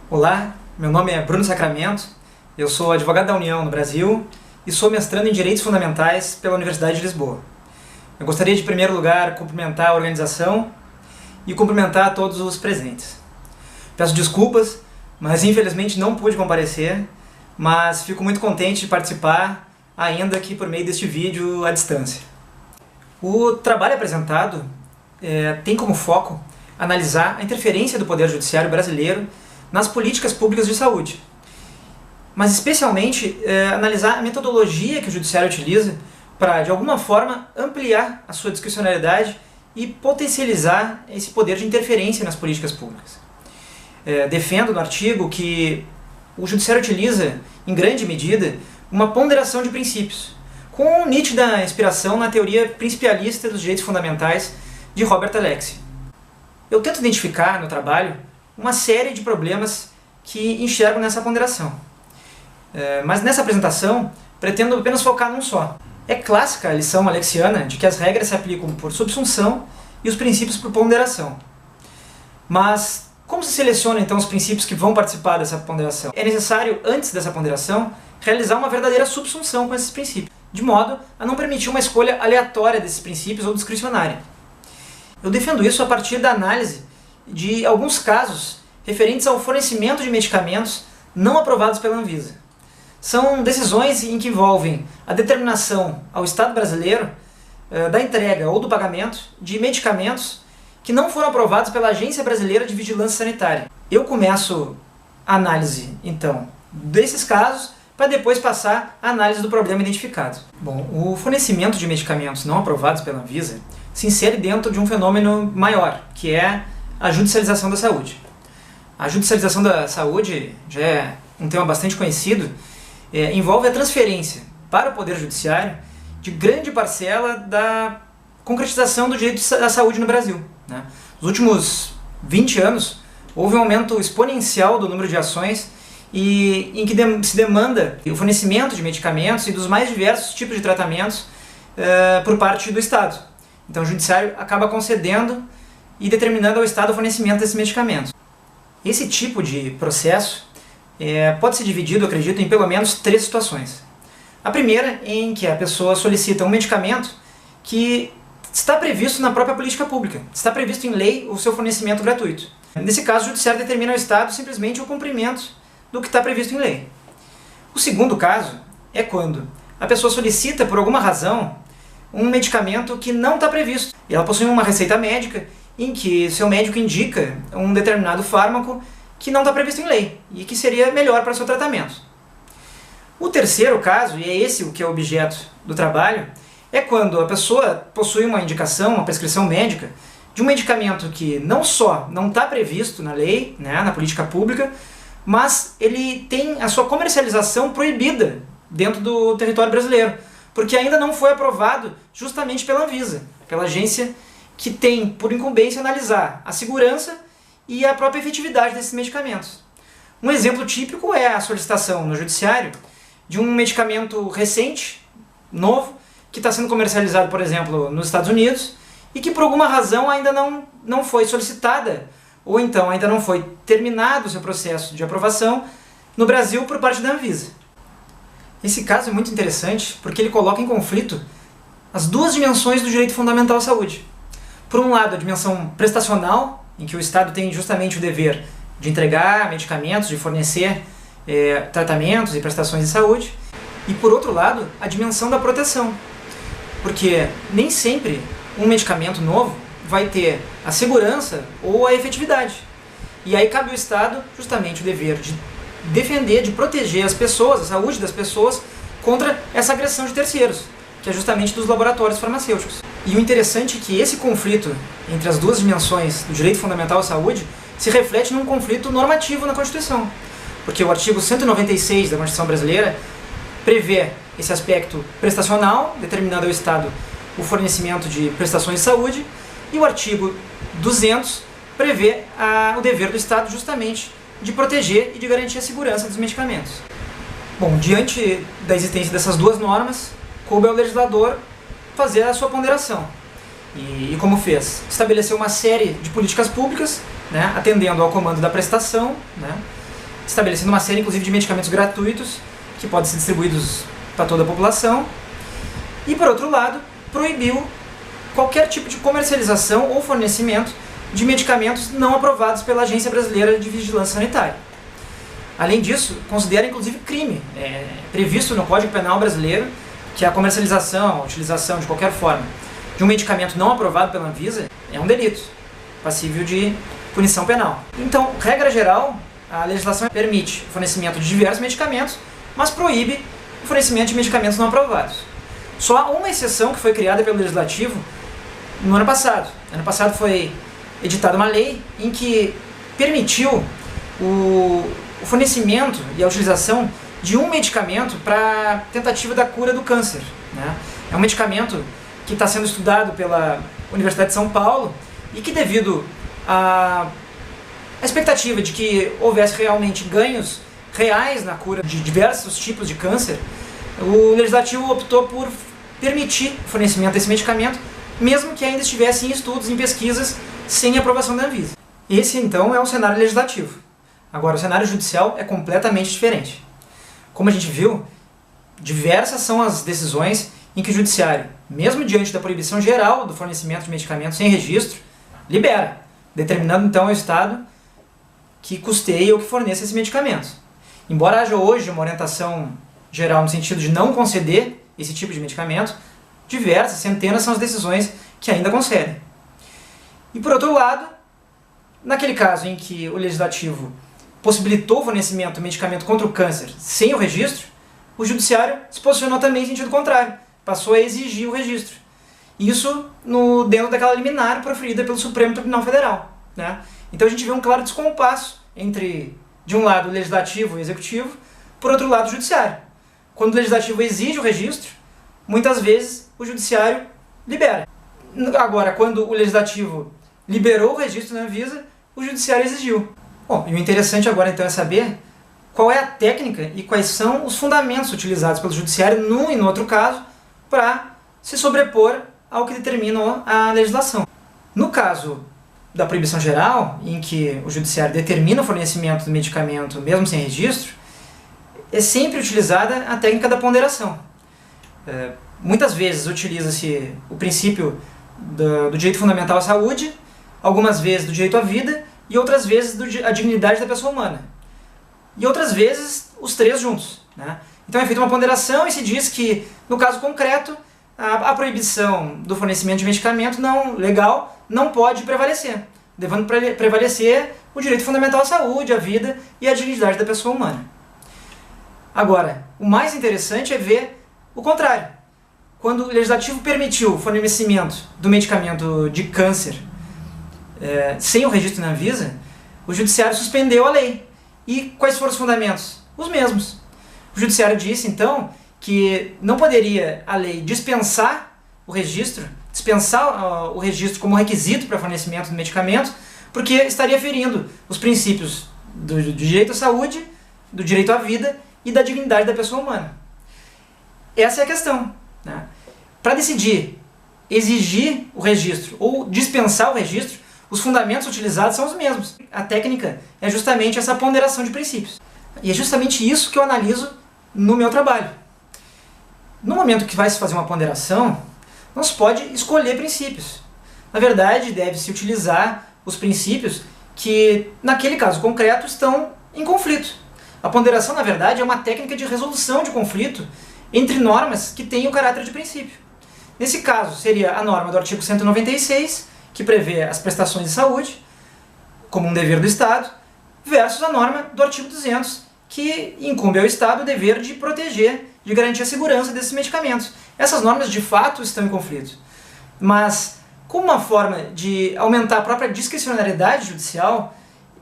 Olá, meu nome é Bruno Sacramento, eu sou advogado da União no Brasil e sou mestrando em Direitos Fundamentais pela Universidade de Lisboa. Eu gostaria de, em primeiro lugar, cumprimentar a organização e cumprimentar a todos os presentes. Peço desculpas, mas infelizmente não pude comparecer, mas fico muito contente de participar, ainda que por meio deste vídeo à distância. O trabalho apresentado tem como foco analisar a interferência do Poder Judiciário brasileiro nas políticas públicas de saúde, mas especialmente analisar a metodologia que o Judiciário utiliza para, de alguma forma, ampliar a sua discricionariedade e potencializar esse poder de interferência nas políticas públicas. Defendo no artigo que o Judiciário utiliza, em grande medida, uma ponderação de princípios, com nítida inspiração na teoria principialista dos direitos fundamentais de Robert Alexie. Eu tento identificar no trabalho uma série de problemas que enxergo nessa ponderação. Mas nessa apresentação, pretendo apenas focar num só. É clássica a lição alexiana de que as regras se aplicam por subsunção e os princípios por ponderação. Mas como se seleciona então os princípios que vão participar dessa ponderação? É necessário, antes dessa ponderação, realizar uma verdadeira subsunção com esses princípios, de modo a não permitir uma escolha aleatória desses princípios ou discricionária. Eu defendo isso a partir da análise de alguns casos referentes ao fornecimento de medicamentos não aprovados pela Anvisa. São decisões em que envolvem a determinação ao Estado brasileiro da entrega ou do pagamento de medicamentos que não foram aprovados pela Agência Brasileira de Vigilância Sanitária. Eu começo a análise, então, desses casos, para depois passar a análise do problema identificado. Bom, o fornecimento de medicamentos não aprovados pela Anvisa se insere dentro de um fenômeno maior, que é a judicialização da saúde. A judicialização da saúde já é um tema bastante conhecido, envolve a transferência para o Poder Judiciário de grande parcela da concretização do direito à saúde no Brasil. Nos últimos 20 anos, houve um aumento exponencial do número de ações em que se demanda o fornecimento de medicamentos e dos mais diversos tipos de tratamentos por parte do Estado. Então o Judiciário acaba concedendo e determinando ao Estado o fornecimento desses medicamentos. Esse tipo de processo pode ser dividido, acredito, em pelo menos 3 situações. A primeira, em que a pessoa solicita um medicamento que está previsto na própria política pública, está previsto em lei o seu fornecimento gratuito. Nesse caso, o Judiciário determina ao Estado simplesmente o cumprimento do que está previsto em lei. O segundo caso é quando a pessoa solicita, por alguma razão, um medicamento que não está previsto. E ela possui uma receita médica em que seu médico indica um determinado fármaco que não está previsto em lei e que seria melhor para seu tratamento. O terceiro caso, e é esse o que é objeto do trabalho, é quando a pessoa possui uma indicação, uma prescrição médica de um medicamento que não só não está previsto na lei, na política pública, mas ele tem a sua comercialização proibida dentro do território brasileiro, porque ainda não foi aprovado justamente pela Anvisa, pela agência que tem por incumbência analisar a segurança e a própria efetividade desses medicamentos. Um exemplo típico é a solicitação no Judiciário de um medicamento recente, novo, que está sendo comercializado, por exemplo, nos Estados Unidos e que por alguma razão ainda não foi solicitada ou então ainda não foi terminado o seu processo de aprovação no Brasil por parte da Anvisa. Esse caso é muito interessante porque ele coloca em conflito as duas dimensões do direito fundamental à saúde. Por um lado, a dimensão prestacional, em que o Estado tem justamente o dever de entregar medicamentos, de fornecer tratamentos e prestações de saúde. E por outro lado, a dimensão da proteção, porque nem sempre um medicamento novo vai ter a segurança ou a efetividade. E aí cabe ao Estado justamente o dever de defender, de proteger as pessoas, a saúde das pessoas, contra essa agressão de terceiros, que é justamente dos laboratórios farmacêuticos. E o interessante é que esse conflito entre as duas dimensões do direito fundamental à saúde se reflete num conflito normativo na Constituição, porque o artigo 196 da Constituição brasileira prevê esse aspecto prestacional, determinando ao Estado o fornecimento de prestações de saúde, e o artigo 200 prevê o dever do Estado justamente de proteger e de garantir a segurança dos medicamentos. Bom, diante da existência dessas duas normas, coube ao legislador fazer a sua ponderação. E como fez? Estabeleceu uma série de políticas públicas, atendendo ao comando da prestação, estabelecendo uma série, inclusive, de medicamentos gratuitos, que podem ser distribuídos para toda a população. E, por outro lado, proibiu qualquer tipo de comercialização ou fornecimento de medicamentos não aprovados pela Agência Brasileira de Vigilância Sanitária. Além disso, considera inclusive crime, previsto no Código Penal brasileiro, que a comercialização, a utilização de qualquer forma de um medicamento não aprovado pela Anvisa é um delito, passível de punição penal. Então, regra geral, a legislação permite o fornecimento de diversos medicamentos, mas proíbe o fornecimento de medicamentos não aprovados. Só há uma exceção que foi criada pelo Legislativo no ano passado. Ano passado foi editada uma lei em que permitiu o fornecimento e a utilização de um medicamento para tentativa da cura do câncer, né? É um medicamento que está sendo estudado pela Universidade de São Paulo e que, devido à expectativa de que houvesse realmente ganhos reais na cura de diversos tipos de câncer, o Legislativo optou por permitir o fornecimento desse medicamento, mesmo que ainda estivesse em estudos, em pesquisas, sem aprovação da Anvisa. Esse, então, é o cenário legislativo. Agora, o cenário judicial é completamente diferente. Como a gente viu, diversas são as decisões em que o judiciário, mesmo diante da proibição geral do fornecimento de medicamentos sem registro, libera, determinando então ao Estado que custeie ou que forneça esse medicamento. Embora haja hoje uma orientação geral no sentido de não conceder esse tipo de medicamento, diversas, centenas são as decisões que ainda concedem. E por outro lado, naquele caso em que o Legislativo possibilitou o fornecimento do medicamento contra o câncer sem o registro, o Judiciário se posicionou também em sentido contrário, passou a exigir o registro. Isso dentro daquela liminar proferida pelo Supremo Tribunal Federal, né? Então a gente vê um claro descompasso entre, de um lado, o Legislativo e o Executivo, por outro lado, o Judiciário. Quando o Legislativo exige o registro, muitas vezes o Judiciário libera. Agora, quando o Legislativo liberou o registro na Anvisa, o Judiciário exigiu. Bom, e o interessante agora então é saber qual é a técnica e quais são os fundamentos utilizados pelo Judiciário num e no outro caso para se sobrepor ao que determina a legislação. No caso da proibição geral, em que o Judiciário determina o fornecimento do medicamento mesmo sem registro, é sempre utilizada a técnica da ponderação. Muitas vezes utiliza-se o princípio do direito fundamental à saúde, algumas vezes do direito à vida e outras vezes a dignidade da pessoa humana. E outras vezes os três juntos, né? Então é feita uma ponderação e se diz que, no caso concreto, a proibição do fornecimento de medicamento legal não pode prevalecer, devendo prevalecer o direito fundamental à saúde, à vida e à dignidade da pessoa humana. Agora, o mais interessante é ver o contrário. Quando o Legislativo permitiu o fornecimento do medicamento de câncer sem o registro na Anvisa, o Judiciário suspendeu a lei. E quais foram os fundamentos? Os mesmos. O Judiciário disse, então, que não poderia a lei dispensar o registro como requisito para fornecimento do medicamento, porque estaria ferindo os princípios do direito à saúde, do direito à vida e da dignidade da pessoa humana. Essa é a questão, né? Para decidir exigir o registro ou dispensar o registro, os fundamentos utilizados são os mesmos. A técnica é justamente essa ponderação de princípios. E é justamente isso que eu analiso no meu trabalho. No momento que vai se fazer uma ponderação, não se pode escolher princípios. Na verdade, deve-se utilizar os princípios que, naquele caso concreto, estão em conflito. A ponderação, na verdade, é uma técnica de resolução de conflito entre normas que têm o caráter de princípio. Nesse caso, seria a norma do artigo 196, que prevê as prestações de saúde como um dever do Estado, versus a norma do artigo 200, que incumbe ao Estado o dever de proteger, de garantir a segurança desses medicamentos. Essas normas, de fato, estão em conflito. Mas, como uma forma de aumentar a própria discricionariedade judicial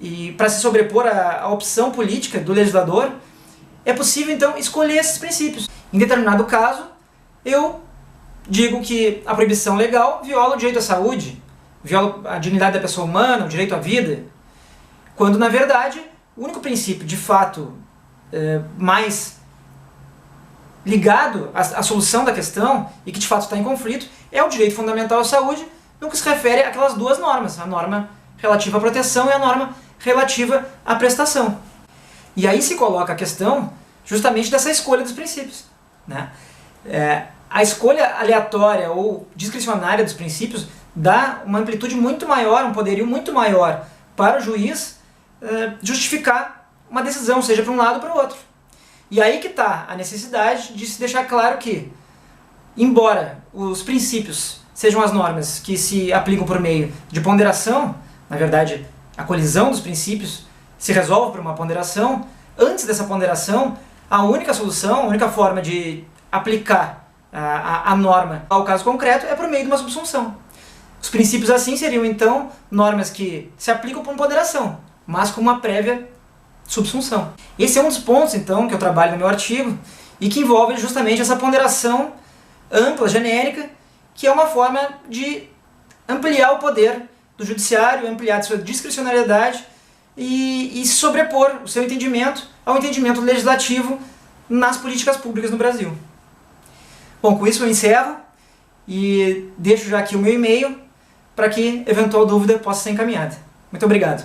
e para se sobrepor à opção política do legislador, é possível, então, escolher esses princípios. Em determinado caso, eu digo que a proibição legal viola o direito à saúde, viola a dignidade da pessoa humana, o direito à vida, quando, na verdade, o único princípio, de fato, mais ligado à solução da questão e que, de fato, está em conflito, é o direito fundamental à saúde, no que se refere àquelas duas normas, a norma relativa à proteção e a norma relativa à prestação. E aí se coloca a questão justamente dessa escolha dos princípios, né? A escolha aleatória ou discricionária dos princípios dá uma amplitude muito maior, um poderio muito maior para o juiz justificar uma decisão, seja para um lado ou para o outro. E aí que está a necessidade de se deixar claro que, embora os princípios sejam as normas que se aplicam por meio de ponderação, na verdade, a colisão dos princípios se resolve por uma ponderação, antes dessa ponderação, a única solução, a única forma de aplicar a norma ao caso concreto é por meio de uma subsunção. Os princípios assim seriam, então, normas que se aplicam por ponderação, mas com uma prévia subsunção. Esse é um dos pontos, então, que eu trabalho no meu artigo e que envolve justamente essa ponderação ampla, genérica, que é uma forma de ampliar o poder do judiciário, ampliar a sua discricionariedade e sobrepor o seu entendimento ao entendimento legislativo nas políticas públicas no Brasil. Bom, com isso eu encerro e deixo já aqui o meu e-mail para que eventual dúvida possa ser encaminhada. Muito obrigado.